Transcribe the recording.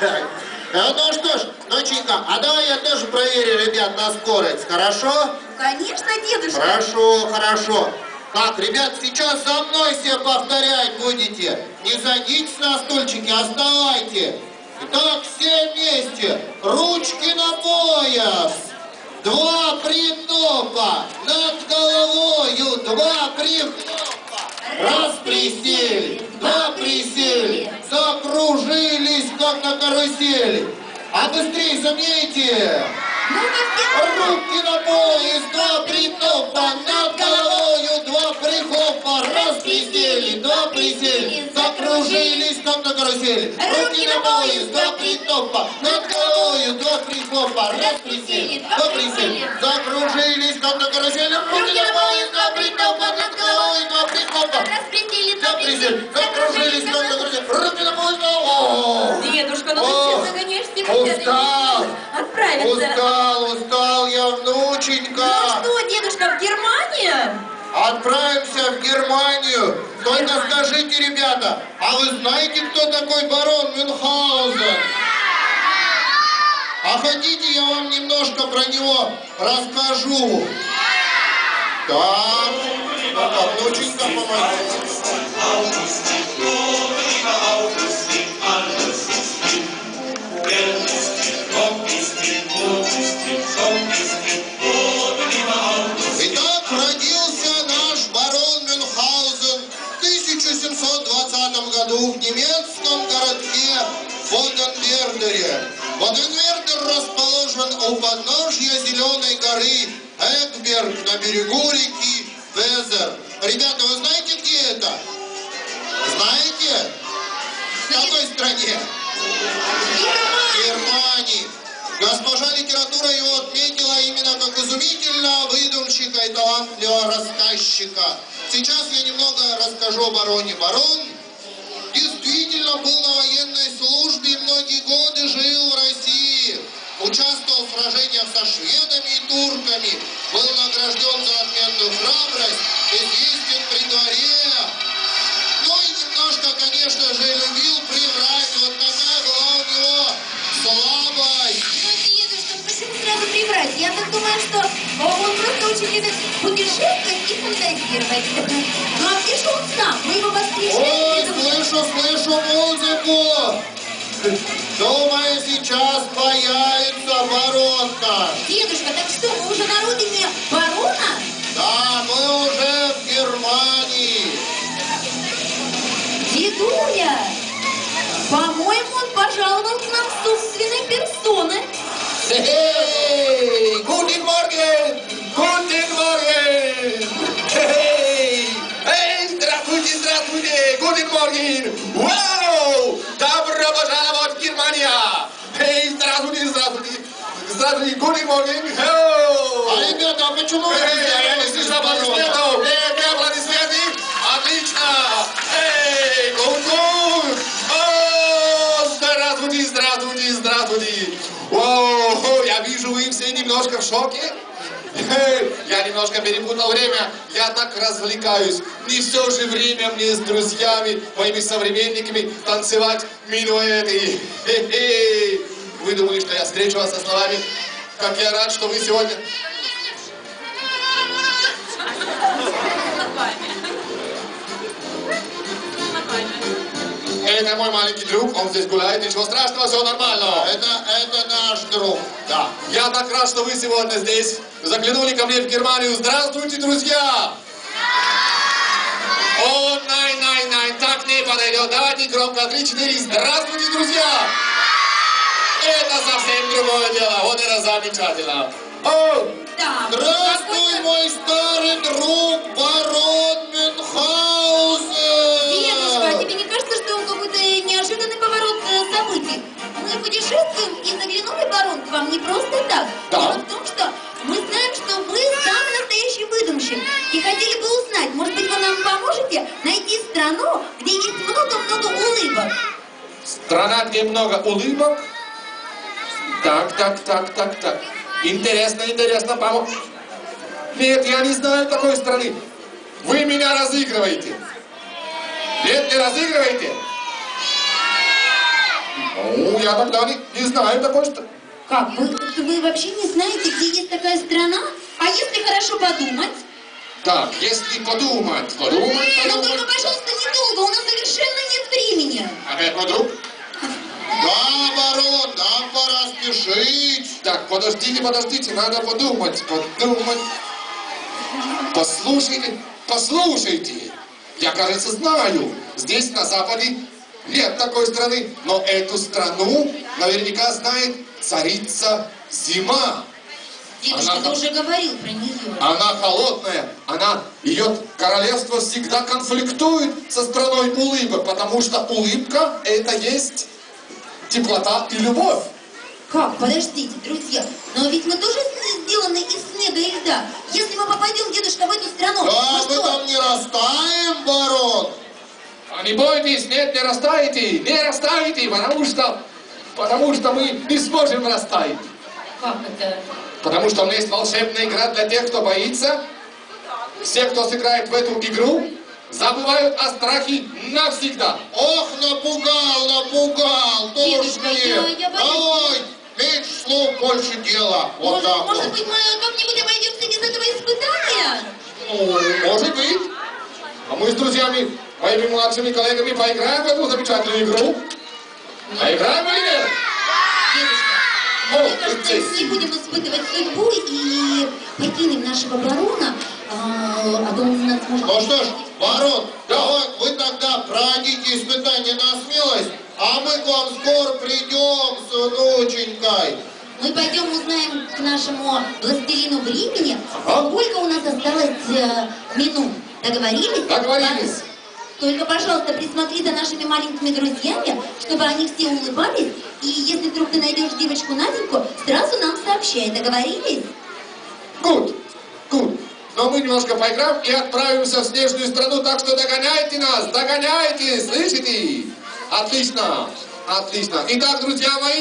Ну что ж, доченька, а давай я тоже проверю ребят на скорость, хорошо? Конечно, дедушка. Хорошо, хорошо. Так, ребят, сейчас за мной все повторять будете. Не садитесь на стульчики, а вставайте. Итак, все вместе. Ручки на пояс. 2 притопа. Над головою 2 притопа. Раз присели, 2 присели. Закружились, как на карусели. А быстрее сумеете? Руки на пояс, 2 притопа. Над головою 2 прихлопа. Раз присели, 2 присели. Закружились, как на карусели. Руки на пояс, 2 притопа. Над головою 2 прихлопа. Раз присели, 2 присели. Закружились, как на карусели. Руки на пояс, 2 притопа. Над головою 2 прихлопа. Раз присели, 2 присели. Закружились, как на карусели. Руки на пояс, 2. Дедушка, ну ты все загоняешь всех Устал. Отправиться. Устал я, внученька. Ну что, дедушка, в Германию? Отправимся в Германию. Только скажите, ребята, а вы знаете, кто такой барон Мюнхгаузен? А хотите, я вам немножко про него расскажу? Так, ну-ка, внученька, помогите. Итак, родился наш барон Мюнхгаузен в 1720 году в немецком городке Боденвердере. Боденвердер расположен у подножья зеленой горы Экберг на берегу реки Везер. Ребята, вы знаете, где это? Знаете? В какой стране? Германии. Госпожа литература его отметила именно как изумительного выдумщика и талантливого рассказчика. Сейчас я немного расскажу о бароне. Барон действительно был на военной службе и многие годы жил в России. Участвовал в сражениях со шведами и турками. Был награжден за отменную храбрость, известен при дворе. Ну и немножко, конечно же, любил приврать. Вот такая была у него слабость. Почему сразу приврать? Я так думаю, что он просто очень любит путешествовать и фантазировать. Ну а где же он сам? Мы его воскрешаем. Ой, слышу музыку. Думаю, сейчас появится барон наш. Дедушка, так что, мы уже на родине барона? Да, мы уже в Германии. Дедуля, по-моему, он пожаловал к нам собственной персоной. Hey, guten Morgen! Guten Morgen! Hey, hey, здравствуйте, здравствуйте! Guten Morgen! Вау! Добро пожаловать в Германию! Hey, здравствуйте, здравствуйте! Здравствуйте, guten Morgen! А ребята, а почему вы здесь аплодисментов! Аплодисменты! Отлично! Эй, гуд! О, здравствуйте, здравствуйте, здравствуйте! О, я вижу, вы все немножко в шоке. Я немножко перепутал время. Я так развлекаюсь. Не все же время мне с друзьями, моими современниками танцевать минуэты. Вы думали, что я встречу вас со словами, как я рад, что вы сегодня... Это мой маленький друг, он здесь гуляет, ничего страшного, все нормально. Это наш друг, да. Я так рад, что вы сегодня здесь. Заглянули ко мне в Германию. Здравствуйте, друзья! О, най, так не подойдет. Давайте громко, 3-4. Здравствуйте, друзья! Это совсем другое дело. Вот это замечательно. О! Да. Здравствуй, мой старый друг, барон Мюнхгаузен! Дедушка, а тебе не кажется, что он какой-то неожиданный поворот событий? Мы путешествуем и заглянули, барон, к вам не просто так. Да. Дело в том, что мы знаем, что вы самый настоящий выдумщик. И хотели бы узнать, может быть, вы нам поможете найти страну, где есть много-много улыбок? Страна, где много улыбок? Так. Интересно, помог. Нет, я не знаю такой страны. Вы меня разыгрываете. Нет, не разыгрываете? Ну, я тогда не знаю такой, что... Как? Вы вообще не знаете, где есть такая страна? А если хорошо подумать? Так, если подумать. Но только, пожалуйста, недолго, у нас совершенно нет времени. Опять мой друг? Да, барон, нам пора спешить. Так, подождите, надо подумать. Послушайте. Я, кажется, знаю. Здесь, на Западе, нет такой страны. Но эту страну наверняка знает царица Зима. Дедушка, ты уже говорил про нее. Она холодная, ее королевство всегда конфликтует со страной улыбок, потому что улыбка — это есть теплота и любовь. Как? Подождите, друзья. Но ведь мы тоже сделаны из снега и льда. Если мы попадем, дедушка, в эту страну, Да, мы мы что? там не растаем, барон. А не бойтесь, нет, не растаете, потому что мы не сможем растаять. Как это? Потому что у меня есть волшебная игра для тех, кто боится. Все, кто сыграет в эту игру, забывают о страхе навсегда. Ох, напугал, Дедушка, тоже я боюсь. Давай, меньше слов, больше дела. Вот так Может вот. быть, мы как-нибудь обойдемся без этого испытания? Ну, может быть. А мы с друзьями, моими младшими коллегами, поиграем в эту замечательную игру. Поиграем или нет? Дедушка, мне кажется, не будем испытывать судьбу и покинем нашего барона, а то он нас может... Ну что ж, барон, давай вы тогда пройдите испытание на смелость, а мы к вам скоро придем с внученькой. Мы пойдем узнаем к нашему властелину времени, Ага. сколько у нас осталось минут. Договорились? Договорились. Только, пожалуйста, присмотри за нашими маленькими друзьями, чтобы они все улыбались. И если вдруг ты найдешь девочку Наденьку, сразу нам сообщай. Договорились? Good. Но мы немножко поиграем и отправимся в снежную страну, так что догоняйте нас, слышите? Отлично. Итак, друзья мои.